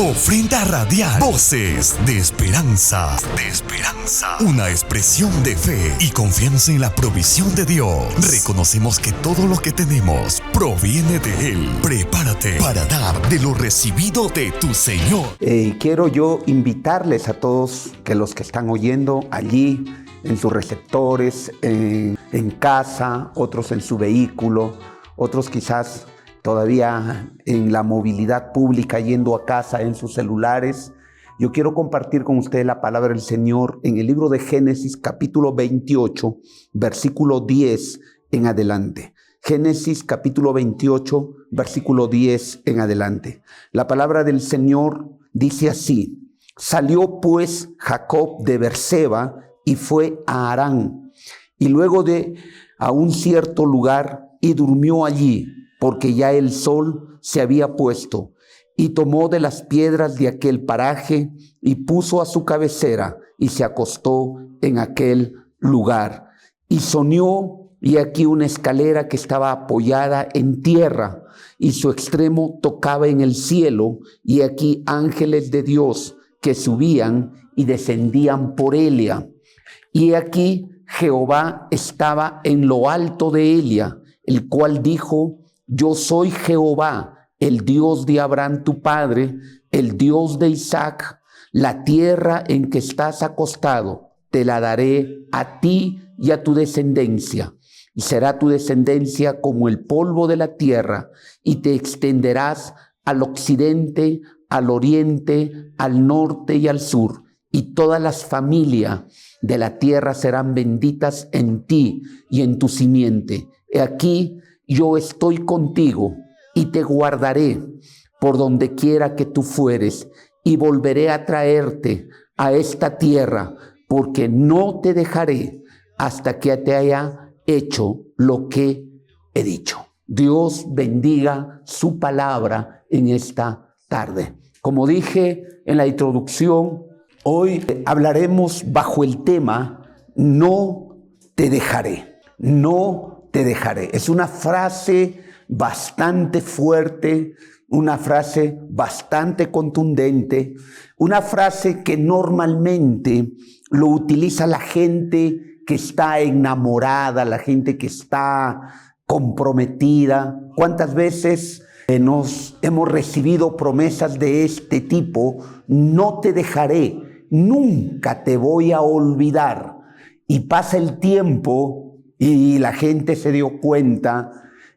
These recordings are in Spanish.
Ofrenda radial. Voces de esperanza. Una expresión de fe y confianza en la provisión de Dios. Reconocemos que todo lo que tenemos proviene de Él. Prepárate para dar de lo recibido de tu Señor. Quiero yo invitarles a todos que los que están oyendo allí, en sus receptores, en casa, otros en su vehículo, otros quizás todavía en la movilidad pública, yendo a casa en sus celulares. Yo quiero compartir con ustedes la palabra del Señor en el libro de Génesis, capítulo 28, versículo 10 en adelante. Génesis, capítulo 28, versículo 10 en adelante. La palabra del Señor dice así: Salió pues Jacob de Berseba y fue a Harán, y luego a un cierto lugar, y durmió allí, porque ya el sol se había puesto, y tomó de las piedras de aquel paraje, y puso a su cabecera, y se acostó en aquel lugar. Y soñó, y aquí una escalera que estaba apoyada en tierra, y su extremo tocaba en el cielo, y aquí ángeles de Dios que subían y descendían por Elia. Y aquí Jehová estaba en lo alto de Elia, el cual dijo: Yo soy Jehová, el Dios de Abraham tu padre, el Dios de Isaac. La tierra en que estás acostado te la daré a ti y a tu descendencia, y será tu descendencia como el polvo de la tierra, y te extenderás al occidente, al oriente, al norte y al sur, y todas las familias de la tierra serán benditas en ti y en tu simiente. He aquí, yo estoy contigo y te guardaré por donde quiera que tú fueres, y volveré a traerte a esta tierra, porque no te dejaré hasta que te haya hecho lo que he dicho. Dios bendiga su palabra en esta tarde. Como dije en la introducción, hoy hablaremos bajo el tema "No te dejaré". No te dejaré. Es una frase bastante fuerte, una frase bastante contundente, una frase que normalmente lo utiliza la gente que está enamorada, la gente que está comprometida. ¿Cuántas veces hemos recibido promesas de este tipo? No te dejaré, nunca te voy a olvidar. Y pasa el tiempo y la gente se dio cuenta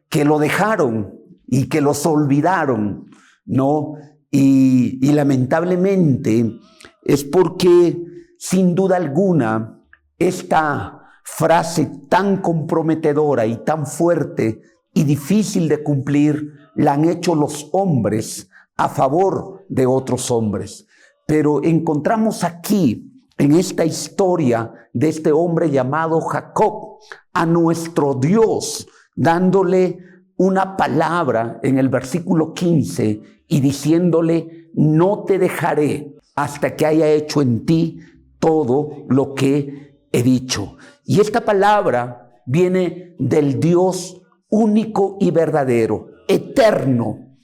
que lo dejaron y que los olvidaron, ¿no? Y lamentablemente es porque, sin duda alguna, esta frase tan comprometedora y tan fuerte y difícil de cumplir la han hecho los hombres a favor de otros hombres. Pero encontramos aquí, en esta historia de este hombre llamado Jacob, a nuestro Dios dándole una palabra en el versículo 15 y diciéndole: no te dejaré hasta que haya hecho en ti todo lo que he dicho. Y esta palabra viene del Dios único y verdadero, eterno,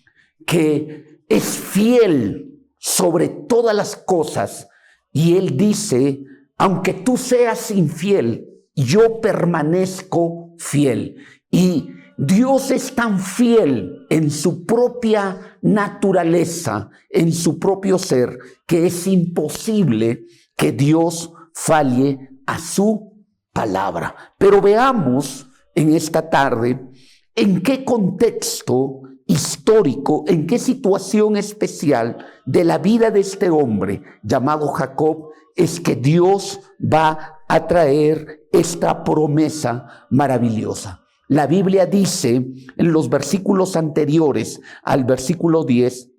que es fiel sobre todas las cosas. Y Él dice: aunque tú seas infiel, yo permanezco fiel. Y Dios es tan fiel en su propia naturaleza, en su propio ser, que es imposible que Dios falle a su palabra. Pero veamos en esta tarde en qué contexto histórico, en qué situación especial de la vida de este hombre llamado Jacob es que Dios va a traer esta promesa maravillosa. La Biblia dice en los versículos anteriores al versículo 10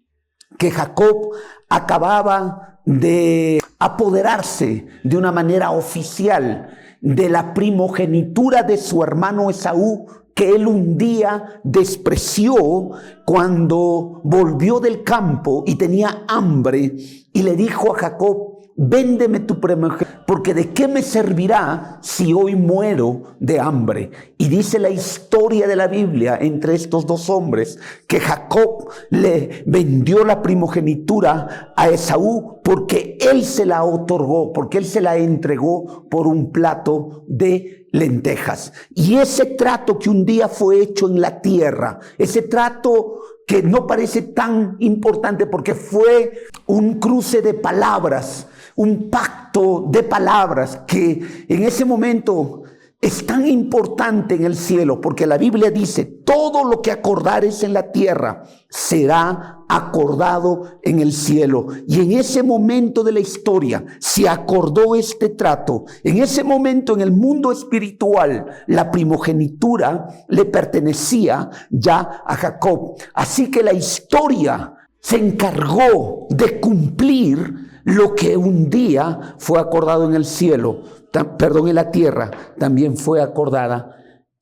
que Jacob acababa de apoderarse de una manera oficial de la primogenitura de su hermano Esaú, que él un día despreció cuando volvió del campo y tenía hambre, y le dijo a Jacob: véndeme tu primogénito, porque ¿de qué me servirá si hoy muero de hambre? Y dice la historia de la Biblia entre estos dos hombres que Jacob le vendió la primogenitura a Esaú porque él se la otorgó, porque él se la entregó por un plato de lentejas. Y ese trato que un día fue hecho en la tierra, ese trato que no parece tan importante porque fue un cruce de palabras, un pacto de palabras que en ese momento es tan importante en el cielo, porque la Biblia dice, todo lo que acordares en la tierra será acordado en el cielo. Y en ese momento de la historia se acordó este trato. En ese momento en el mundo espiritual, la primogenitura le pertenecía ya a Jacob. Así que la historia se encargó de cumplir lo que un día fue acordado en el cielo, en la tierra, también fue acordada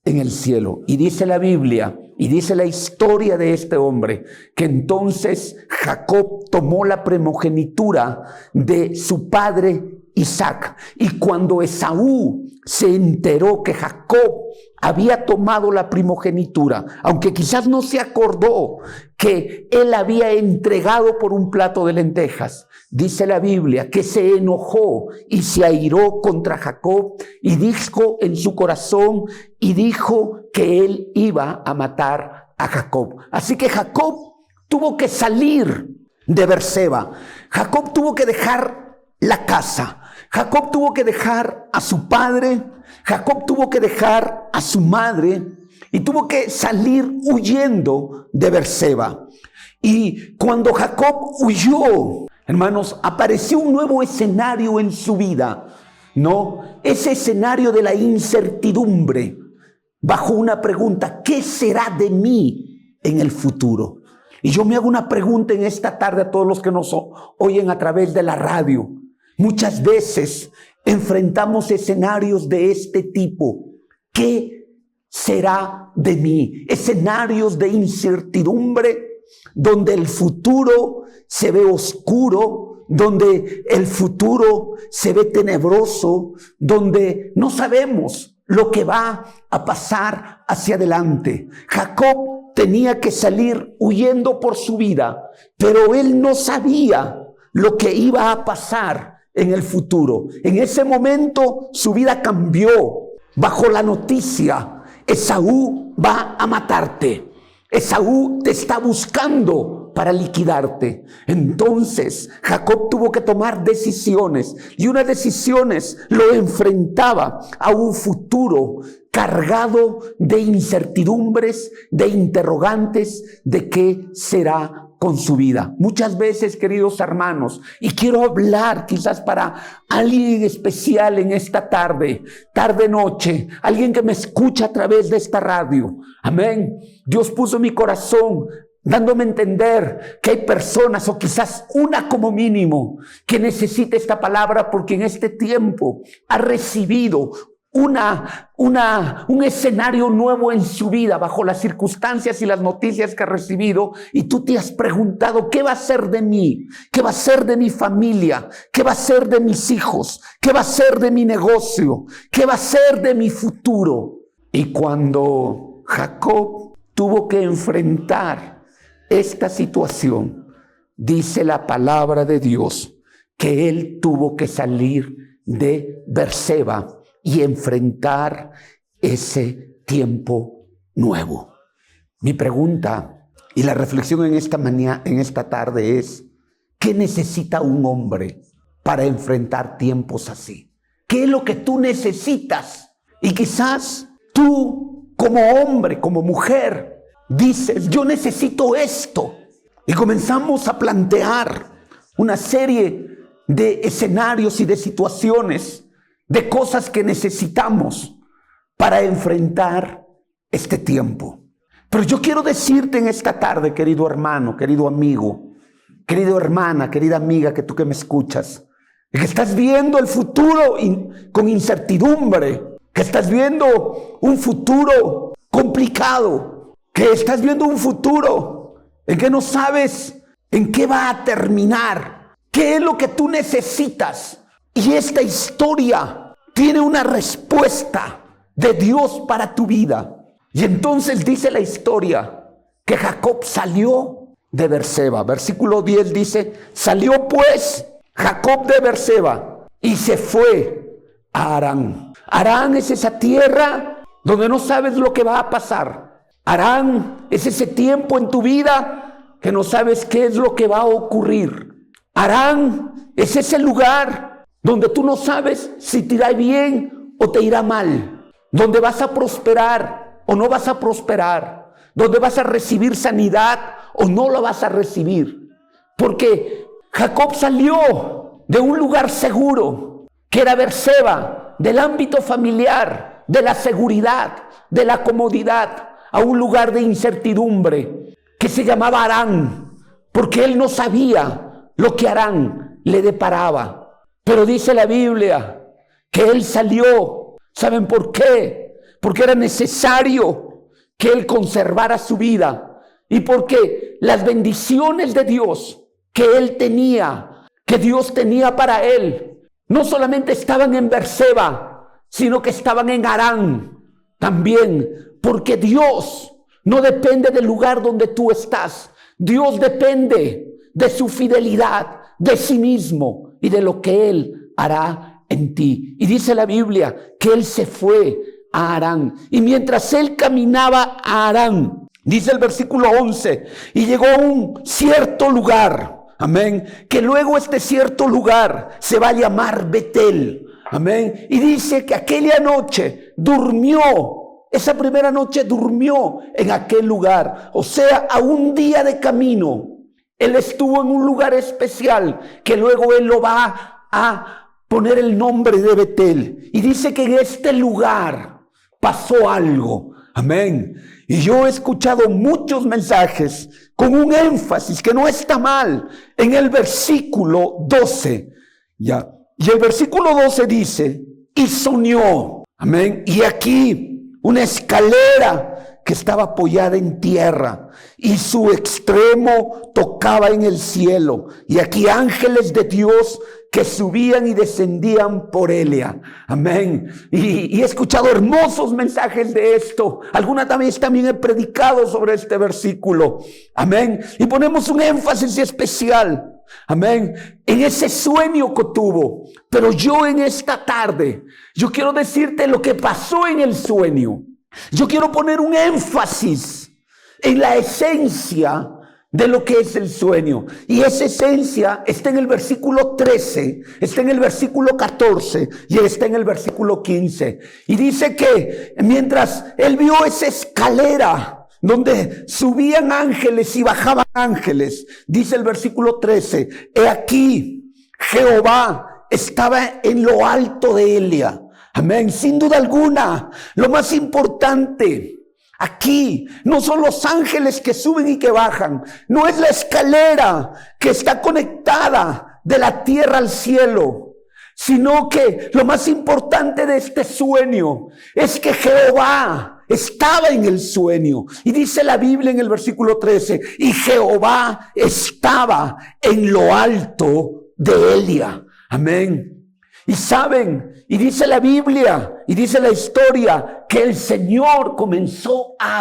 en el cielo. Y dice la Biblia, y dice la historia de este hombre, que entonces Jacob tomó la primogenitura de su padre Isaac. Y cuando Esaú se enteró que Jacob había tomado la primogenitura, aunque quizás no se acordó que él había entregado por un plato de lentejas, dice la Biblia que se enojó y se airó contra Jacob y dijo en su corazón y dijo que él iba a matar a Jacob. Así que Jacob tuvo que salir de Berseba. Jacob tuvo que dejar la casa. Jacob tuvo que dejar a su padre. Jacob tuvo que dejar a su madre y tuvo que salir huyendo de Berseba. Y cuando Jacob huyó, hermanos, apareció un nuevo escenario en su vida, ¿no? Ese escenario de la incertidumbre, bajo una pregunta: ¿qué será de mí en el futuro? Y yo me hago una pregunta en esta tarde a todos los que nos oyen a través de la radio. Muchas veces enfrentamos escenarios de este tipo. ¿Qué será de mí? Escenarios de incertidumbre, donde el futuro se ve oscuro, donde el futuro se ve tenebroso, donde no sabemos lo que va a pasar hacia adelante. Jacob tenía que salir huyendo por su vida, pero él no sabía lo que iba a pasar en el futuro. En ese momento su vida cambió bajo la noticia: Esaú va a matarte. Esaú te está buscando para liquidarte. Entonces Jacob tuvo que tomar decisiones, y unas decisiones lo enfrentaba a un futuro cargado de incertidumbres, de interrogantes, de qué será con su vida. Muchas veces, queridos hermanos, y quiero hablar quizás para alguien especial en esta tarde, noche, alguien que me escucha a través de esta radio. Amén. Dios puso en mi corazón dándome a entender que hay personas, o quizás una como mínimo, que necesita esta palabra porque en este tiempo ha recibido un escenario nuevo en su vida bajo las circunstancias y las noticias que ha recibido, y tú te has preguntado: ¿qué va a ser de mí? ¿Qué va a ser de mi familia? ¿Qué va a ser de mis hijos? ¿Qué va a ser de mi negocio? ¿Qué va a ser de mi futuro? Y cuando Jacob tuvo que enfrentar esta situación, dice la palabra de Dios que él tuvo que salir de Berseba y enfrentar ese tiempo nuevo. Mi pregunta y la reflexión en esta tarde es: ¿qué necesita un hombre para enfrentar tiempos así? ¿Qué es lo que tú necesitas? Y quizás tú, como hombre, como mujer, dices: yo necesito esto. Y comenzamos a plantear una serie de escenarios y de situaciones, de cosas que necesitamos para enfrentar este tiempo. Pero yo quiero decirte en esta tarde, querido hermano, querido amigo, querida hermana, querida amiga, que tú que me escuchas, que estás viendo el futuro con incertidumbre, que estás viendo un futuro complicado, que estás viendo un futuro en que no sabes en qué va a terminar. ¿Qué es lo que tú necesitas? Y esta historia tiene una respuesta de Dios para tu vida. Y entonces dice la historia que Jacob salió de Berseba. Versículo 10 dice: salió pues Jacob de Berseba y se fue a Harán. Harán es esa tierra donde no sabes lo que va a pasar. Harán es ese tiempo en tu vida que no sabes qué es lo que va a ocurrir. Harán es ese lugar donde tú no sabes si te irá bien o te irá mal, donde vas a prosperar o no vas a prosperar, donde vas a recibir sanidad o no la vas a recibir. Porque Jacob salió de un lugar seguro, que era Berseba, del ámbito familiar, de la seguridad, de la comodidad, a un lugar de incertidumbre que se llamaba Harán, porque él no sabía lo que Harán le deparaba. Pero dice la Biblia que él salió. ¿Saben por qué? Porque era necesario que él conservara su vida, y porque las bendiciones de Dios que él tenía, que Dios tenía para él, no solamente estaban en Berseba, sino que estaban en Harán también. Porque Dios no depende del lugar donde tú estás. Dios depende de su fidelidad, de sí mismo y de lo que Él hará en ti. Y dice la Biblia que Él se fue a Harán. Y mientras Él caminaba a Harán, dice el versículo 11, y llegó a un cierto lugar, amén, que luego este cierto lugar se va a llamar Betel, amén. Y dice que aquella noche durmió. Esa primera noche durmió en aquel lugar. O sea, a un día de camino, él estuvo en un lugar especial que luego él lo va a poner el nombre de Betel. Y dice que en este lugar pasó algo. Amén. Y yo he escuchado muchos mensajes con un énfasis que no está mal en el versículo 12. Ya. Y el versículo 12 dice: y soñó. Amén. Y aquí una escalera que estaba apoyada en tierra y su extremo tocaba en el cielo. Y aquí ángeles de Dios que subían y descendían por ella. Amén. Y he escuchado hermosos mensajes de esto. Alguna vez también he predicado sobre este versículo. Amén. Y ponemos un énfasis especial. Amén. En ese sueño que tuvo. Pero yo en esta tarde, yo quiero decirte lo que pasó en el sueño. Yo quiero poner un énfasis en la esencia de lo que es el sueño. Y esa esencia está en el versículo 13, está en el versículo 14 y está en el versículo 15. Y dice que mientras él vio esa escalera donde subían ángeles y bajaban ángeles, dice el versículo 13, he aquí Jehová estaba en lo alto de Elia. Amén. Sin duda alguna, lo más importante aquí no son los ángeles que suben y que bajan, no es la escalera que está conectada de la tierra al cielo, sino que lo más importante de este sueño es que Jehová estaba en el sueño. Y dice la Biblia en el versículo 13, y Jehová estaba en lo alto de Elia. Amén. Y saben, y dice la Biblia, y dice la historia, que el Señor comenzó a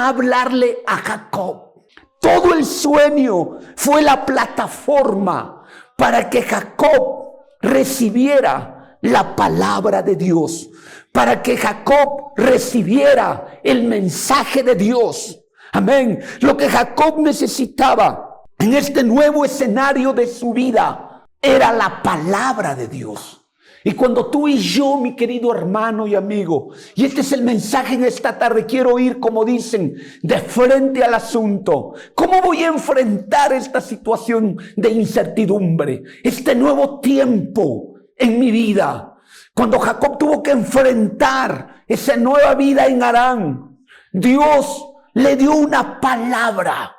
hablarle a Jacob. Todo el sueño fue la plataforma para que Jacob recibiera la palabra de Dios, para que Jacob recibiera el mensaje de Dios. Amén. Lo que Jacob necesitaba en este nuevo escenario de su vida era la palabra de Dios. Y cuando tú y yo, mi querido hermano y amigo, y este es el mensaje en esta tarde, quiero ir, como dicen, de frente al asunto. ¿Cómo voy a enfrentar esta situación de incertidumbre? Este nuevo tiempo en mi vida. Cuando Jacob tuvo que enfrentar esa nueva vida en Harán, Dios le dio una palabra.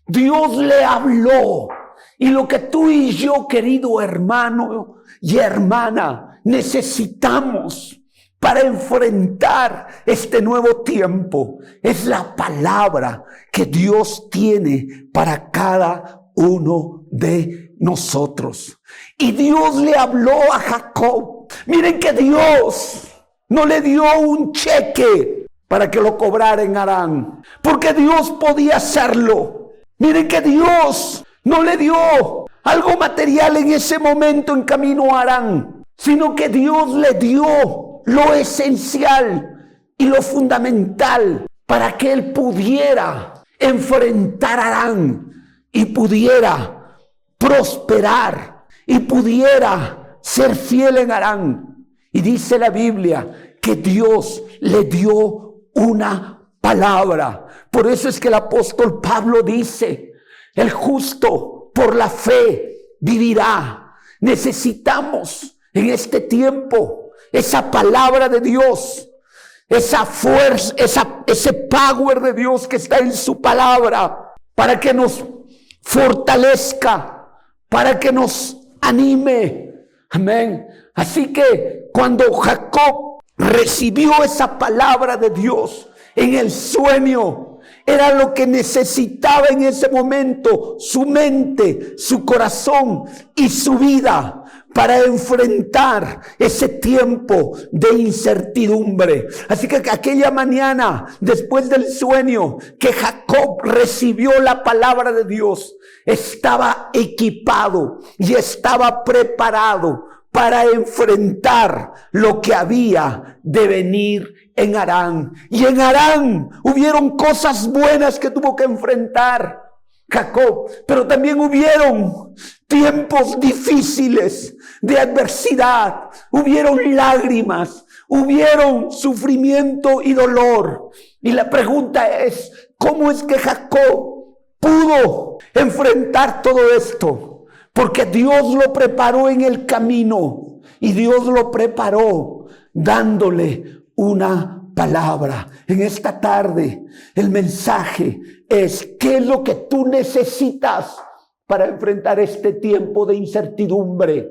Dios le habló. Y lo que tú y yo, querido hermano y hermana, necesitamos para enfrentar este nuevo tiempo es la palabra que Dios tiene para cada uno de nosotros. Y Dios le habló a Jacob. Miren que Dios no le dio un cheque para que lo cobrara en Harán, porque Dios podía hacerlo. Miren que Dios no le dio algo material en ese momento en camino a Harán, sino que Dios le dio lo esencial y lo fundamental para que él pudiera enfrentar a Harán y pudiera prosperar y pudiera ser fiel en Harán. Y dice la Biblia que Dios le dio una palabra. Por eso es que el apóstol Pablo dice: el justo por la fe vivirá. Necesitamos en este tiempo esa palabra de Dios, esa fuerza, ese power de Dios que está en su palabra, para que nos fortalezca, para que nos anime. Amén. Así que cuando Jacob recibió esa palabra de Dios en el sueño, era lo que necesitaba en ese momento su mente, su corazón y su vida para enfrentar ese tiempo de incertidumbre. Así que aquella mañana, después del sueño que Jacob recibió la palabra de Dios, estaba equipado y estaba preparado para enfrentar lo que había de venir en Harán. Y en Harán hubieron cosas buenas que tuvo que enfrentar Jacob, pero también hubieron tiempos difíciles de adversidad, hubieron lágrimas, hubieron sufrimiento y dolor. Y la pregunta es: ¿cómo es que Jacob pudo enfrentar todo esto? Porque Dios lo preparó en el camino, y Dios lo preparó dándole una palabra. En esta tarde el mensaje es: ¿qué es lo que tú necesitas para enfrentar este tiempo de incertidumbre?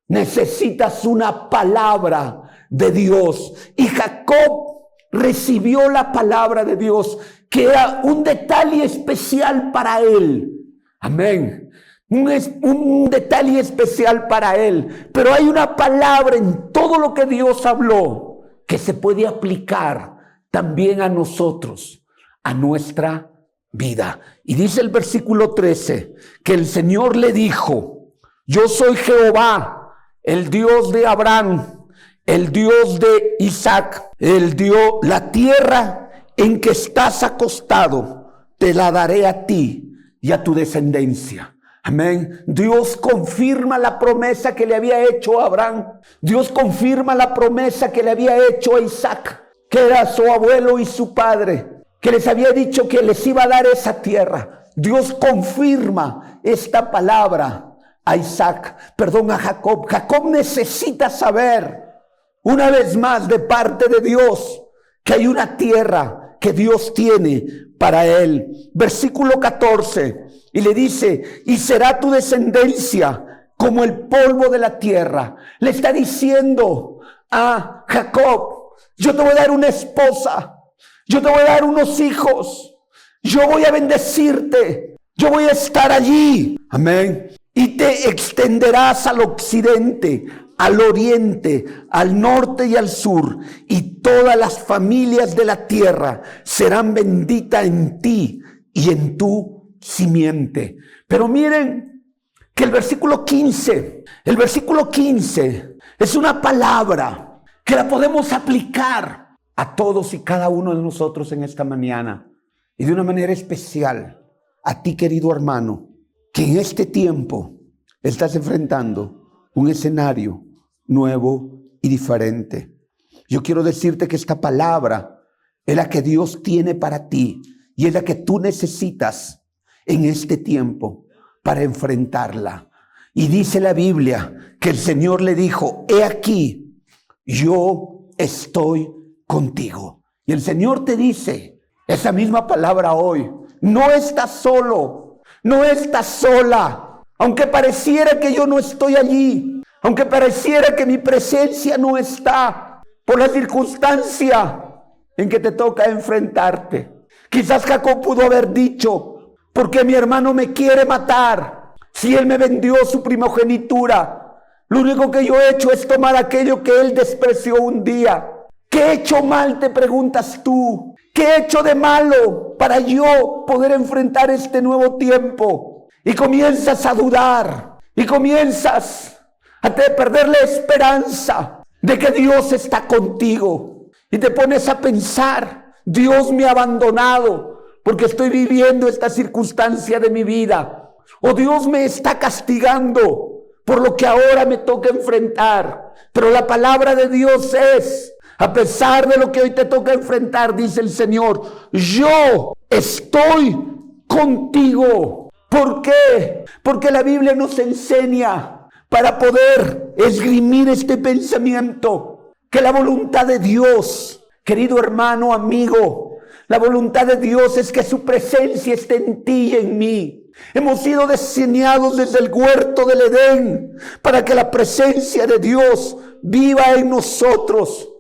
Necesitas una palabra de Dios. Y Jacob recibió la palabra de Dios, que era un detalle especial para él. Amén. Un detalle especial para él. Pero hay una palabra en todo lo que Dios habló que se puede aplicar también a nosotros, a nuestra vida. Y dice el versículo 13 que el Señor le dijo: yo soy Jehová, el Dios de Abraham, el Dios de Isaac. El Dios, la tierra en que estás acostado, te la daré a ti y a tu descendencia. Amén. Dios confirma la promesa que le había hecho a Abraham. Dios confirma la promesa que le había hecho a Isaac, que era su abuelo y su padre, que les había dicho que les iba a dar esa tierra. Dios confirma esta palabra a Jacob. Jacob necesita saber una vez más de parte de Dios que hay una tierra que Dios tiene para él. Versículo 14. Y le dice: y será tu descendencia como el polvo de la tierra. Le está diciendo a Jacob: yo te voy a dar una esposa, yo te voy a dar unos hijos, yo voy a bendecirte, yo voy a estar allí. Amén. Y te extenderás al occidente, al oriente, al norte y al sur, y todas las familias de la tierra serán benditas en ti y en tu simiente. Pero miren que el versículo 15 es una palabra que la podemos aplicar a todos y cada uno de nosotros en esta mañana, y de una manera especial a ti, querido hermano, que en este tiempo estás enfrentando un escenario nuevo y diferente. Yo quiero decirte que esta palabra es la que Dios tiene para ti y es la que tú necesitas en este tiempo para enfrentarla. Y dice la Biblia que el Señor le dijo: he aquí, yo estoy contigo. Y el Señor te dice esa misma palabra hoy: no estás solo, no estás sola. Aunque pareciera que yo no estoy allí, aunque pareciera que mi presencia no está por la circunstancia en que te toca enfrentarte. Quizás Jacob pudo haber dicho: porque mi hermano me quiere matar, Si Él me vendió su primogenitura, lo único que yo he hecho es tomar aquello que Él despreció un día. ¿Qué he hecho mal?, te preguntas tú. ¿Qué he hecho de malo para yo poder enfrentar este nuevo tiempo? Y comienzas a dudar, y comienzas a perder la esperanza de que Dios está contigo. Y te pones a pensar, Dios me ha abandonado porque estoy viviendo esta circunstancia de mi vida. O Dios me está castigando por lo que ahora me toca enfrentar. Pero la palabra de Dios es, a pesar de lo que hoy te toca enfrentar, dice el Señor, yo estoy contigo. ¿Por qué? Porque la Biblia nos enseña, para poder esgrimir este pensamiento, que la voluntad de Dios, querido hermano, amigo, la voluntad de Dios es que su presencia esté en ti y en mí. Hemos sido diseñados desde el huerto del Edén para que la presencia de Dios viva en nosotros.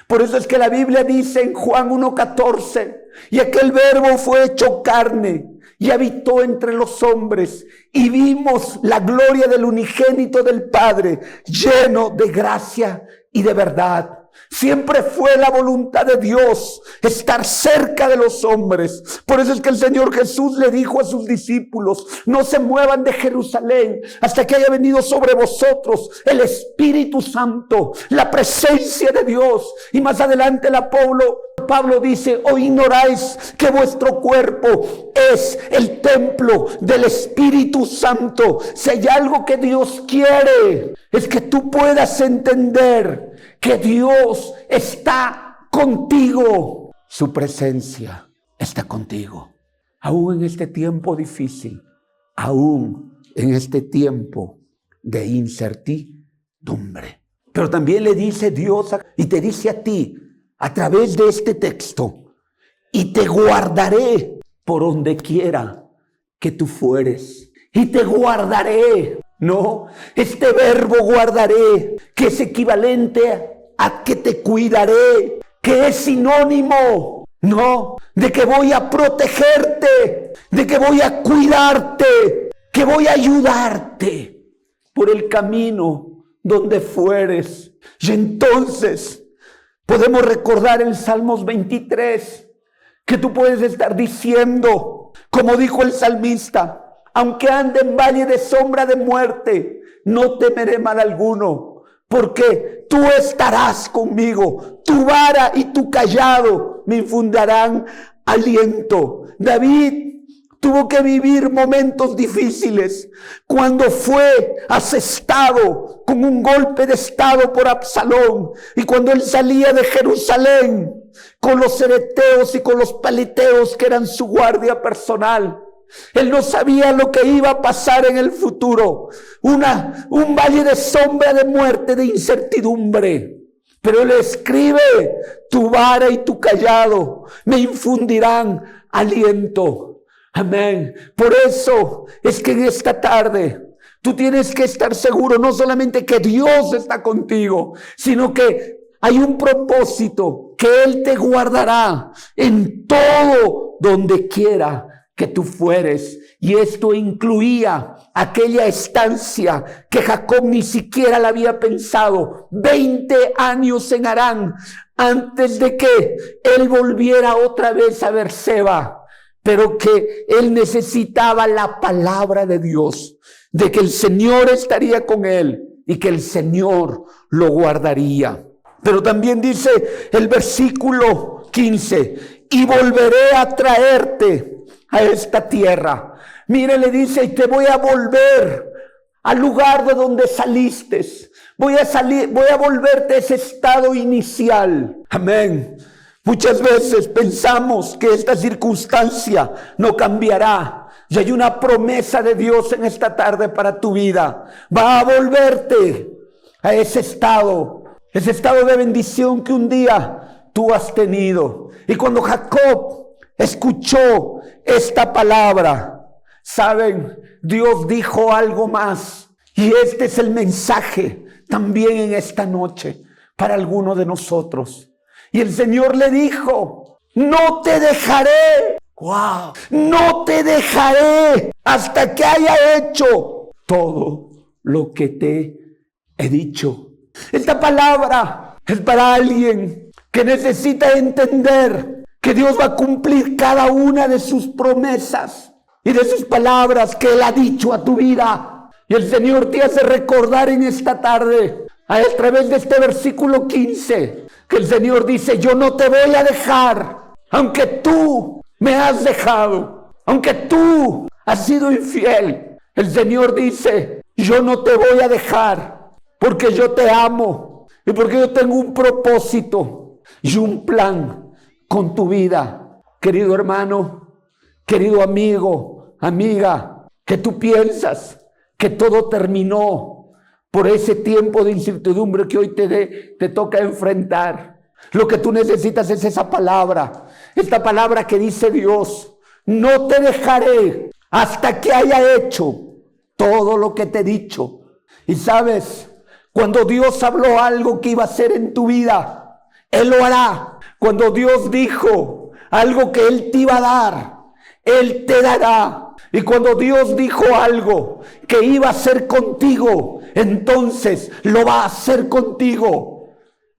Por eso es que la Biblia dice en Juan 1:14, y aquel verbo fue hecho carne y habitó entre los hombres, y vimos la gloria del unigénito del Padre, lleno de gracia y de verdad. Siempre fue la voluntad de Dios estar cerca de los hombres. Por eso es que el Señor Jesús le dijo a sus discípulos, no se muevan de Jerusalén hasta que haya venido sobre vosotros el Espíritu Santo, la presencia de Dios. Y más adelante Pablo dice, ¿o ignoráis que vuestro cuerpo es el templo del Espíritu Santo? Si hay algo que Dios quiere, es que tú puedas entender que Dios está contigo. Su presencia está contigo. Aún en este tiempo difícil, aún en este tiempo de incertidumbre. Pero también le dice Dios y te dice a ti, a través de este texto, y te guardaré por donde quiera que tú fueres. Y te guardaré. No, este verbo guardaré, que es equivalente a que te cuidaré, que es sinónimo, no, de que voy a protegerte, de que voy a cuidarte, que voy a ayudarte por el camino donde fueres. Y entonces podemos recordar en Salmos 23 que tú puedes estar diciendo, como dijo el salmista, aunque ande en valle de sombra de muerte, no temeré mal alguno, porque tú estarás conmigo. Tu vara y tu cayado me infundirán aliento. David tuvo que vivir momentos difíciles cuando fue asestado con un golpe de estado por Absalón, y cuando él salía de Jerusalén con los cereteos y con los paliteos que eran su guardia personal. Él no sabía lo que iba a pasar en el futuro. Un valle de sombra de muerte, de incertidumbre. Pero él escribe, tu vara y tu cayado me infundirán aliento. Amén. Por eso es que en esta tarde tú tienes que estar seguro, no solamente que Dios está contigo, sino que hay un propósito, que Él te guardará en todo donde quiera que tú fueres. Y esto incluía aquella estancia que Jacob ni siquiera la había pensado. 20 años en Harán antes de que él volviera otra vez a Berseba, pero que él necesitaba la palabra de Dios, de que el Señor estaría con él y que el Señor lo guardaría. Pero también dice el versículo 15, y volveré a traerte a esta tierra. Mire, le dice, y te voy a volver al lugar de donde saliste. Voy a volverte a ese estado inicial. Amén. Muchas veces pensamos que esta circunstancia no cambiará. Y hay una promesa de Dios en esta tarde para tu vida. Va a volverte a ese estado de bendición que un día tú has tenido. Y cuando Jacob escuchó esta palabra, ¿saben? Dios dijo algo más. Y este es el mensaje también en esta noche para alguno de nosotros. Y el Señor le dijo, no te dejaré. ¡Wow! No te dejaré hasta que haya hecho todo lo que te he dicho. Esta palabra es para alguien que necesita entender que Dios va a cumplir cada una de sus promesas y de sus palabras que Él ha dicho a tu vida. Y el Señor te hace recordar en esta tarde, a través de este versículo 15, que el Señor dice: yo no te voy a dejar, aunque tú me has dejado, aunque tú has sido infiel. El Señor dice: yo no te voy a dejar, porque yo te amo y porque yo tengo un propósito y un plan con tu vida. Querido hermano, querido amigo, amiga, que tú piensas que todo terminó por ese tiempo de incertidumbre que hoy te toca enfrentar. Lo que tú necesitas es esa palabra, esta palabra que dice Dios: no te dejaré hasta que haya hecho todo lo que te he dicho. Y sabes, cuando Dios habló algo que iba a hacer en tu vida, Él lo hará. Cuando Dios dijo algo que Él te iba a dar, Él te dará. Y cuando Dios dijo algo que iba a hacer contigo, entonces lo va a hacer contigo.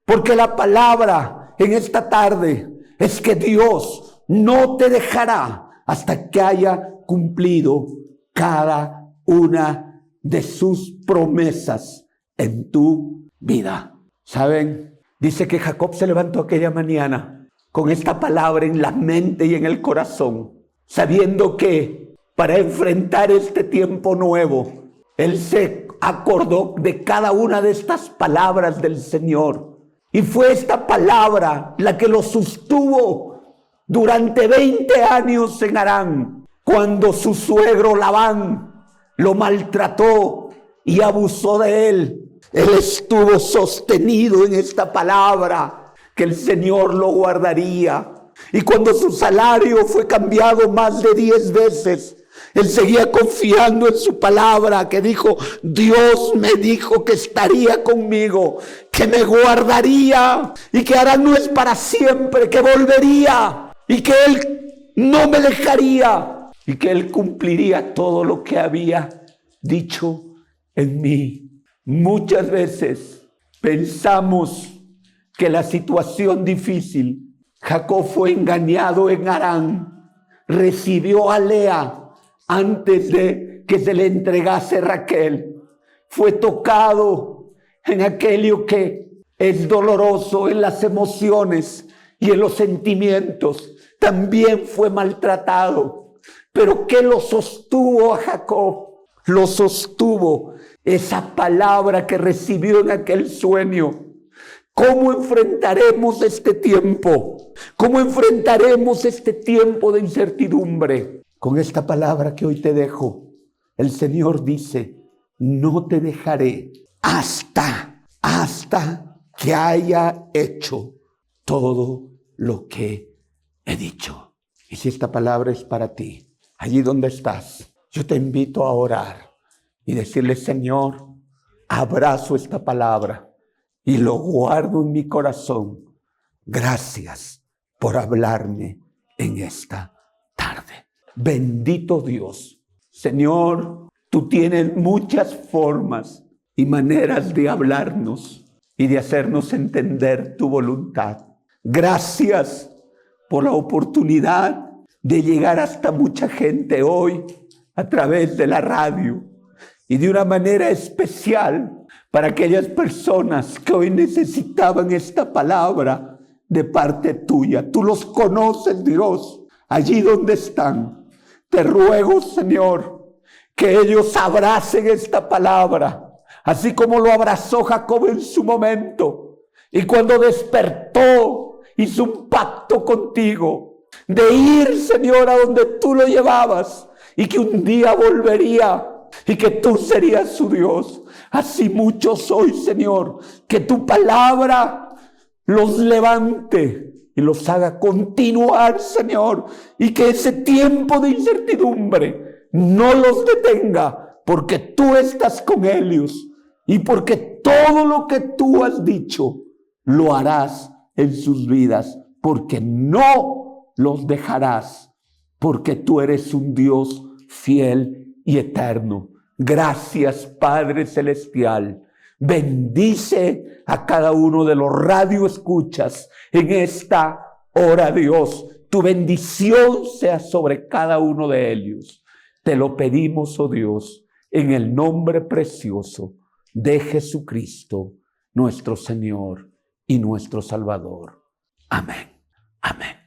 Porque la palabra en esta tarde es que Dios no te dejará hasta que haya cumplido cada una de sus promesas en tu vida. ¿Saben? Dice que Jacob se levantó aquella mañana con esta palabra en la mente y en el corazón, sabiendo que para enfrentar este tiempo nuevo, él se acordó de cada una de estas palabras del Señor. Y fue esta palabra la que lo sostuvo durante 20 años en Harán, cuando su suegro Labán lo maltrató y abusó de él. Él estuvo sostenido en esta palabra, que el Señor lo guardaría. Y cuando su salario fue cambiado más de 10 veces, él seguía confiando en su palabra, que dijo: Dios me dijo que estaría conmigo, que me guardaría y que Harán no es para siempre, que volvería y que Él no me dejaría y que Él cumpliría todo lo que había dicho en mí. Muchas veces pensamos que la situación difícil, Jacob fue engañado en Harán, recibió a Lea antes de que se le entregase Raquel, fue tocado en aquello que es doloroso, en las emociones y en los sentimientos, también fue maltratado. Pero ¿qué lo sostuvo a Jacob? Lo sostuvo esa palabra que recibió en aquel sueño. ¿Cómo enfrentaremos este tiempo? ¿Cómo enfrentaremos este tiempo de incertidumbre? Con esta palabra que hoy te dejo, el Señor dice: no te dejaré hasta que haya hecho todo lo que he dicho. Y si esta palabra es para ti, allí donde estás, yo te invito a orar y decirle: Señor, abrazo esta palabra y lo guardo en mi corazón. Gracias por hablarme en esta tarde. Bendito Dios. Señor, tú tienes muchas formas y maneras de hablarnos y de hacernos entender tu voluntad. Gracias por la oportunidad de llegar hasta mucha gente hoy a través de la radio, y de una manera especial para aquellas personas que hoy necesitaban esta palabra de parte tuya. Tú los conoces, Dios, allí donde están. Te ruego, Señor, que ellos abracen esta palabra, así como lo abrazó Jacob en su momento. Y cuando despertó, hizo un pacto contigo de ir, Señor, a donde tú lo llevabas, y que un día volvería y que tú serías su Dios. Así muchos hoy, Señor, que tu palabra los levante y los haga continuar, Señor, y que ese tiempo de incertidumbre no los detenga, porque tú estás con ellos y porque todo lo que tú has dicho lo harás en sus vidas, porque no los dejarás, porque tú eres un Dios fiel y eterno. Gracias, Padre Celestial. Bendice a cada uno de los radioescuchas en esta hora, Dios. Tu bendición sea sobre cada uno de ellos. Te lo pedimos, oh Dios, en el nombre precioso de Jesucristo, nuestro Señor y nuestro Salvador. Amén. Amén.